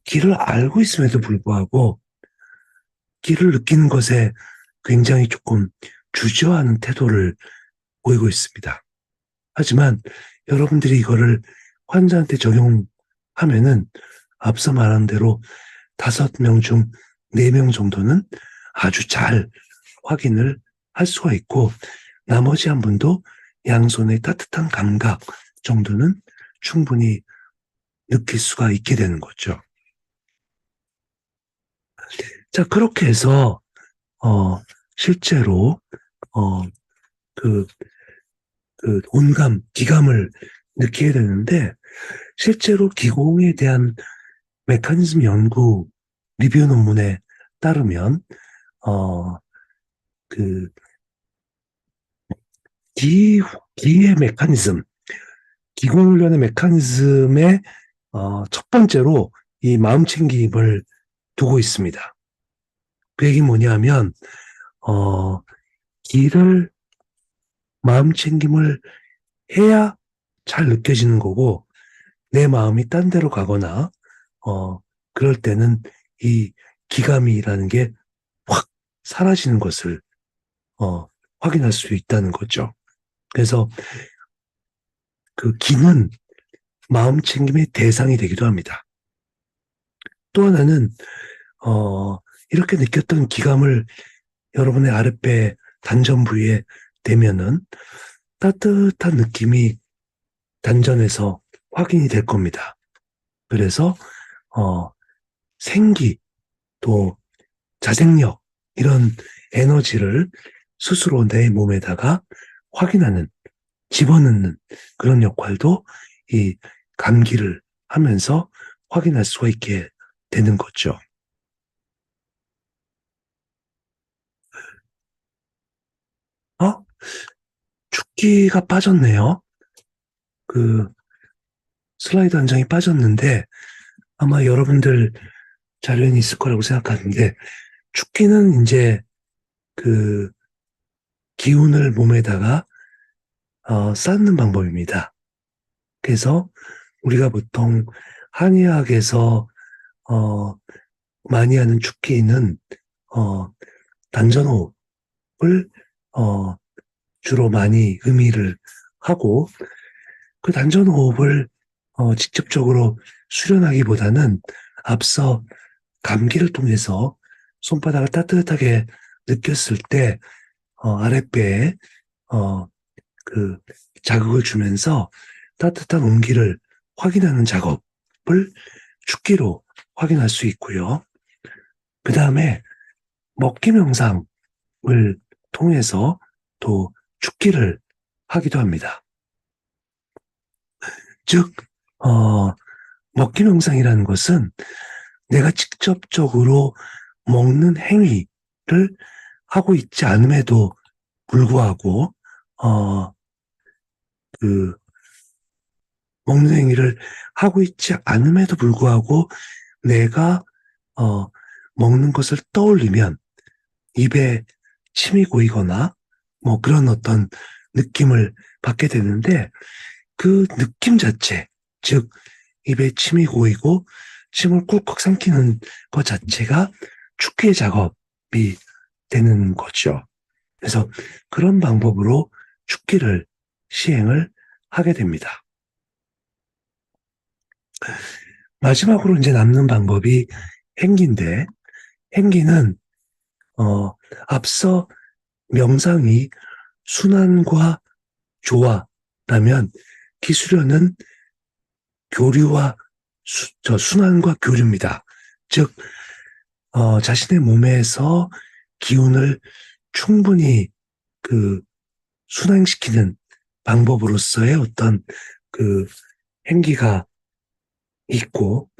기를 알고 있음에도 불구하고 기를 느끼는 것에 굉장히 조금 주저하는 태도를 보이고 있습니다. 하지만 여러분들이 이거를 환자한테 적용하면은 앞서 말한 대로 5명 중 4명 정도는 아주 잘 확인을 할 수가 있고 나머지 한 분도 양손의 따뜻한 감각 정도는 충분히 느낄 수가 있게 되는 거죠. 자, 그렇게 해서 실제로 그 온감, 기감을 느끼게 되는데 실제로 기공에 대한 메커니즘 연구 리뷰 논문에 따르면 그 기의 메커니즘, 기공훈련의 메커니즘의 첫 번째로 이 마음챙김을 두고 있습니다. 그 얘기 뭐냐면 기를 마음챙김을 해야 잘 느껴지는 거고 내 마음이 딴 데로 가거나 그럴 때는 이 기감이라는 게 확 사라지는 것을 확인할 수 있다는 거죠. 그래서 그 기는 마음챙김의 대상이 되기도 합니다. 또 하나는 이렇게 느꼈던 기감을 여러분의 아랫배 단전 부위에 대면은 따뜻한 느낌이 단전에서 확인이 될 겁니다. 그래서 생기 또 자생력 이런 에너지를 스스로 내 몸에다가 확인하는 집어넣는 그런 역할도 이 감기를 하면서 확인할 수가 있게 되는 거죠. 어? 축기가 빠졌네요. 그 슬라이드 한 장이 빠졌는데 아마 여러분들 자료는 있을 거라고 생각하는데 축기는 이제 그 기운을 몸에다가 쌓는 방법입니다. 그래서 우리가 보통 한의학에서 어, 많이 하는 축기는 어, 단전호흡을 어, 주로 많이 의미를 하고 그 단전호흡을 직접적으로 수련하기보다는 앞서 감기를 통해서 손바닥을 따뜻하게 느꼈을 때 아랫배에 어, 그 자극을 주면서 따뜻한 온기를 확인하는 작업을 축기로 확인할 수 있고요. 그 다음에 먹기 명상을 통해서 또 축기를 하기도 합니다. 즉, 어, 먹기 명상이라는 것은 내가 직접적으로 먹는 행위를 하고 있지 않음에도 불구하고, 어, 그, 먹는 행위를 하고 있지 않음에도 불구하고 내가, 어, 먹는 것을 떠올리면 입에 침이 고이거나 뭐 그런 어떤 느낌을 받게 되는데 그 느낌 자체, 즉, 입에 침이 고이고 침을 꿀꺽 삼키는 것 자체가 축기의 작업이 되는 거죠. 그래서 그런 방법으로 축기를 시행을 하게 됩니다. 마지막으로 이제 남는 방법이 행기인데, 행기는, 앞서 명상이 순환과 조화라면 기수련은 교류와 순환과 교류입니다. 즉, 자신의 몸에서 기운을 충분히 그 순환시키는 방법으로서의 어떤 그 행기가 있고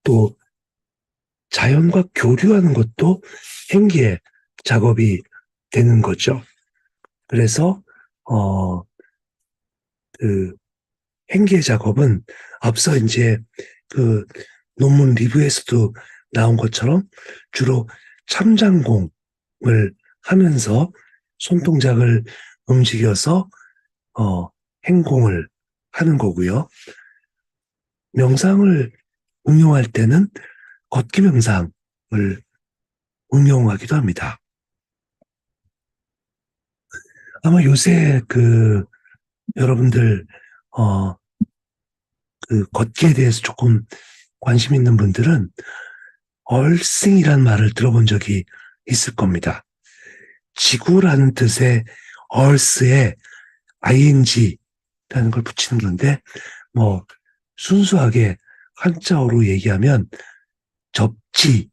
또 자연과 교류하는 것도 행기의 작업이 되는 거죠. 그래서 어, 그 행기의 작업은 앞서 이제 그 논문 리뷰에서도 나온 것처럼 주로 참장공을 하면서 손동작을 움직여서 행공을 하는 거고요. 명상을 응용할 때는 걷기 명상을 응용하기도 합니다. 아마 요새 여러분들 어, 걷기에 대해서 조금 관심 있는 분들은 얼싱이라는 말을 들어본 적이 있을 겁니다. 지구라는 뜻의 earth에 ing라는 걸 붙이는 건데 뭐 순수하게 한자어로 얘기하면 접지,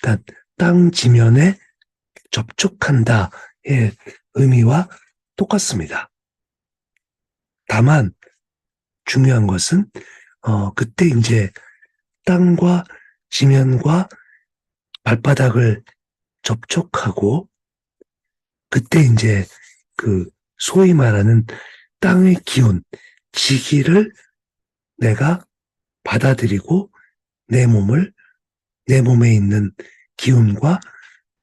그러니까 땅 지면에 접촉한다의 의미와 똑같습니다. 다만 중요한 것은 그때 이제 땅과 지면과 발바닥을 접촉하고 그때 이제 그 소위 말하는 땅의 기운, 지기를 내가 받아들이고 내 몸을 내 몸에 있는 기운과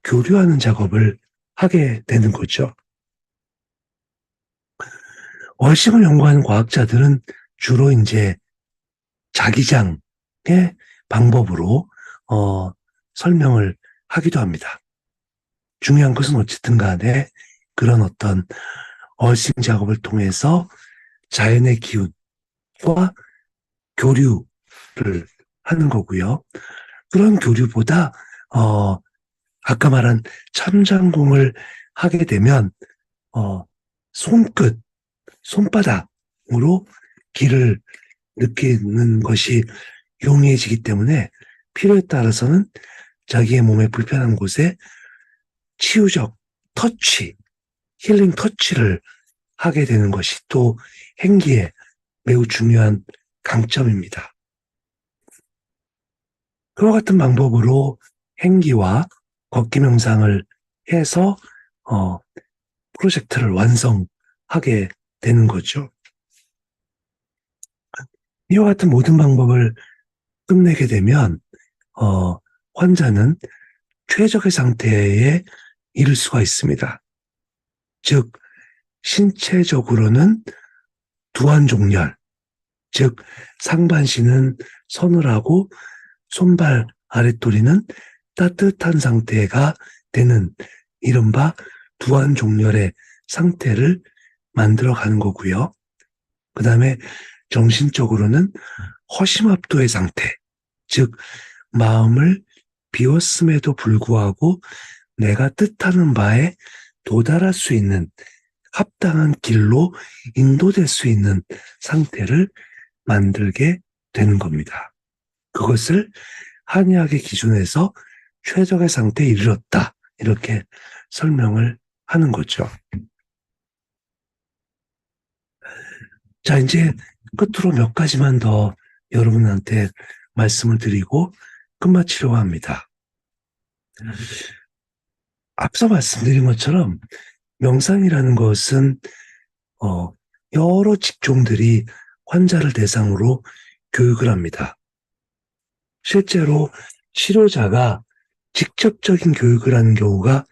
교류하는 작업을 하게 되는 거죠. 얼씨을 연구하는 과학자들은 주로 이제 자기장의 방법으로 설명을 하기도 합니다. 중요한 것은 어쨌든 간에 그런 어떤 얼싱 작업을 통해서 자연의 기운과 교류를 하는 거고요. 그런 교류보다 아까 말한 참장궁을 하게 되면 손끝, 손바닥으로 기를 느끼는 것이 용이해지기 때문에 필요에 따라서는 자기의 몸에 불편한 곳에 치유적 터치, 힐링 터치를 하게 되는 것이 또 행기의 매우 중요한 강점입니다. 그와 같은 방법으로 행기와 걷기 명상을 해서 프로젝트를 완성하게 되는 거죠. 이와 같은 모든 방법을 끝내게 되면 환자는 최적의 상태에 이를 수가 있습니다. 즉 신체적으로는 두한종렬, 즉 상반신은 서늘하고 손발 아랫도리는 따뜻한 상태가 되는 이른바 두한종렬의 상태를 만들어가는 거고요. 그 다음에 정신적으로는 허심압도의 상태, 즉 마음을 비웠음에도 불구하고 내가 뜻하는 바에 도달할 수 있는 합당한 길로 인도될 수 있는 상태를 만들게 되는 겁니다. 그것을 한의학의 기준에서 최적의 상태에 이르렀다, 이렇게 설명을 하는 거죠. 자, 이제 끝으로 몇 가지만 더 여러분한테 말씀을 드리고 끝마치려고 합니다. 앞서 말씀드린 것처럼 명상이라는 것은 여러 직종들이 환자를 대상으로 교육을 합니다. 실제로 치료자가 직접적인 교육을 하는 경우가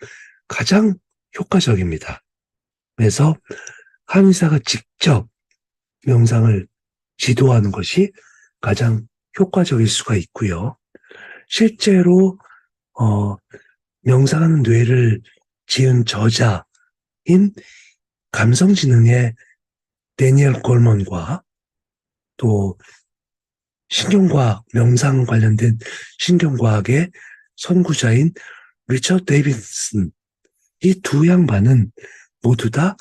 가장 효과적입니다. 그래서 한의사가 직접 명상을 지도하는 것이 가장 효과적일 수가 있고요. 실제로 명상하는 뇌를 지은 저자인 감성지능의 데니엘 콜먼과 또 신경과학, 명상 관련된 신경과학의 선구자인 리처드 데이비슨, 이 두 양반은 모두 다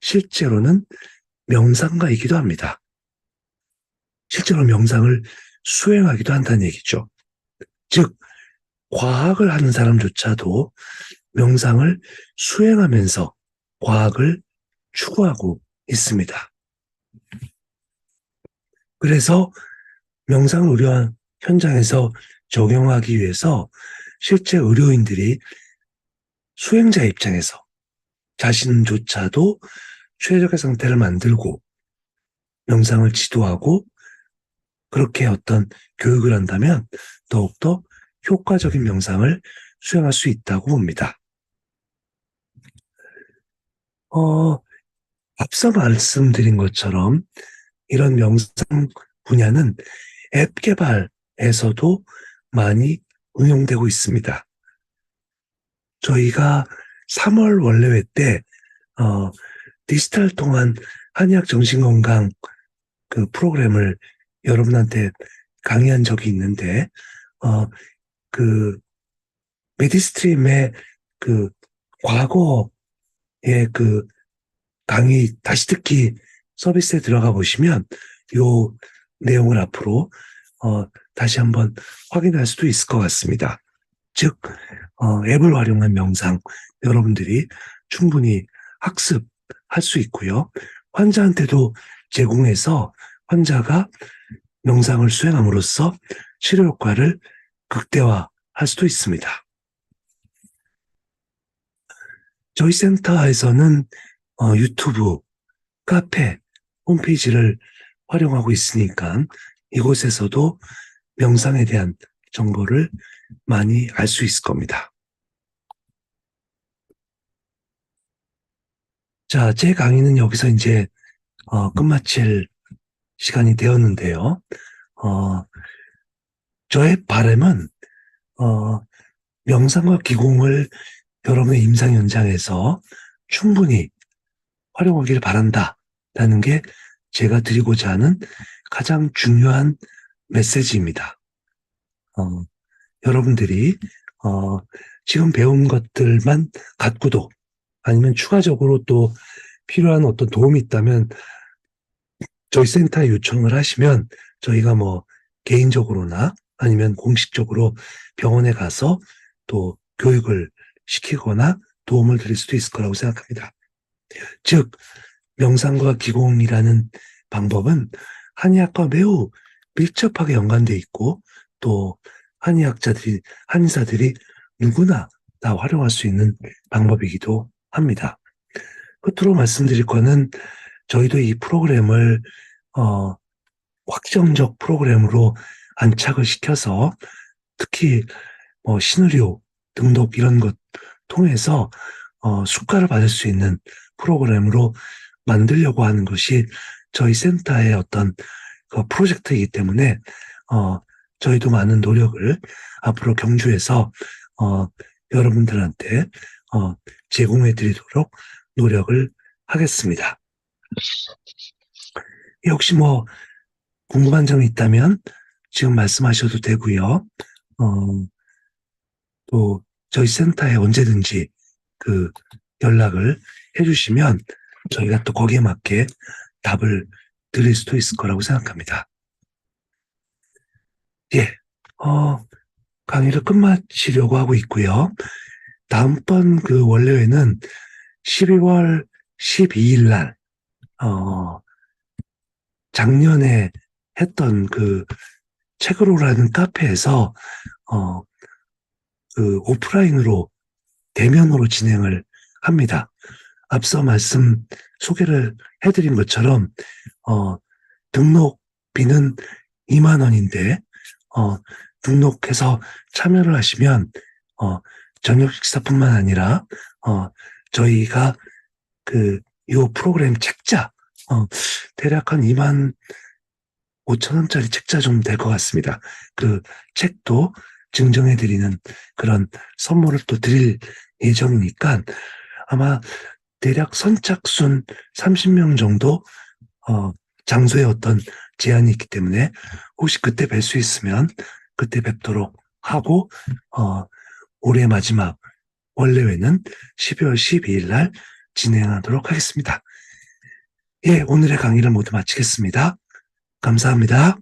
실제로는 명상가이기도 합니다. 실제로 명상을 수행하기도 한다는 얘기죠. 즉 과학을 하는 사람조차도 명상을 수행하면서 과학을 추구하고 있습니다. 그래서 명상 의료 현장에서 적용하기 위해서 실제 의료인들이 수행자 입장에서 자신조차도 최적의 상태를 만들고 명상을 지도하고 그렇게 어떤 교육을 한다면 더욱더 효과적인 명상을 수행할 수 있다고 봅니다. 앞서 말씀드린 것처럼 이런 명상 분야는 앱 개발에서도 많이 응용되고 있습니다. 저희가 3월 원래회 때 디지털 통한 한의학 정신건강 그 프로그램을 여러분한테 강의한 적이 있는데 그 메디스트림의 그 과거의 그 강의 다시 듣기 서비스에 들어가 보시면 요 내용을 앞으로 다시 한번 확인할 수도 있을 것 같습니다. 즉 앱을 활용한 명상 여러분들이 충분히 학습할 수 있고요. 환자한테도 제공해서 환자가 명상을 수행함으로써 치료 효과를 극대화할 수도 있습니다. 저희 센터에서는 유튜브, 카페, 홈페이지를 활용하고 있으니까 이곳에서도 명상에 대한 정보를 많이 알 수 있을 겁니다. 자, 제 강의는 여기서 이제 끝마칠 시간이 되었는데요. 저의 바람은 명상과 기공을 여러분의 임상 현장에서 충분히 활용하기를 바란다라는 게 제가 드리고자 하는 가장 중요한 메시지입니다. 여러분들이 지금 배운 것들만 갖고도 아니면 추가적으로 또 필요한 어떤 도움이 있다면 저희 센터에 요청을 하시면 저희가 뭐 개인적으로나 아니면 공식적으로 병원에 가서 또 교육을 시키거나 도움을 드릴 수도 있을 거라고 생각합니다. 즉, 명상과 기공이라는 방법은 한의학과 매우 밀접하게 연관돼 있고 또 한의사들이 누구나 다 활용할 수 있는 방법이기도 합니다. 끝으로 말씀드릴 거는 저희도 이 프로그램을 어, 확정적 프로그램으로 안착을 시켜서 특히 뭐 신의료 등록 이런 것 통해서 수가를 받을 수 있는 프로그램으로 만들려고 하는 것이 저희 센터의 어떤 그 프로젝트이기 때문에 저희도 많은 노력을 앞으로 경주에서 여러분들한테 제공해 드리도록 노력을 하겠습니다. 혹시 뭐 궁금한 점이 있다면 지금 말씀하셔도 되고요. 또 저희 센터에 언제든지 그 연락을 해주시면 저희가 또 거기에 맞게 답을 드릴 수도 있을 거라고 생각합니다. 예, 강의를 끝마치려고 하고 있고요. 다음번 그 원래회는 12월 12일 날, 작년에 했던 그 책으로라는 카페에서, 그 오프라인으로, 대면으로 진행을 합니다. 앞서 소개를 해드린 것처럼, 등록비는 2만 원인데, 등록해서 참여를 하시면, 저녁 식사뿐만 아니라, 저희가 이 프로그램 책자, 대략 한 2만 5천 원짜리 책자 좀 될 것 같습니다. 그 책도 증정해드리는 그런 선물을 또 드릴 예정이니까 아마 대략 선착순 30명 정도 장소에 어떤 제한이 있기 때문에 혹시 그때 뵐 수 있으면 그때 뵙도록 하고 올해 마지막 원래회는 12월 12일 날 진행하도록 하겠습니다. 예, 오늘의 강의를 모두 마치겠습니다. 감사합니다.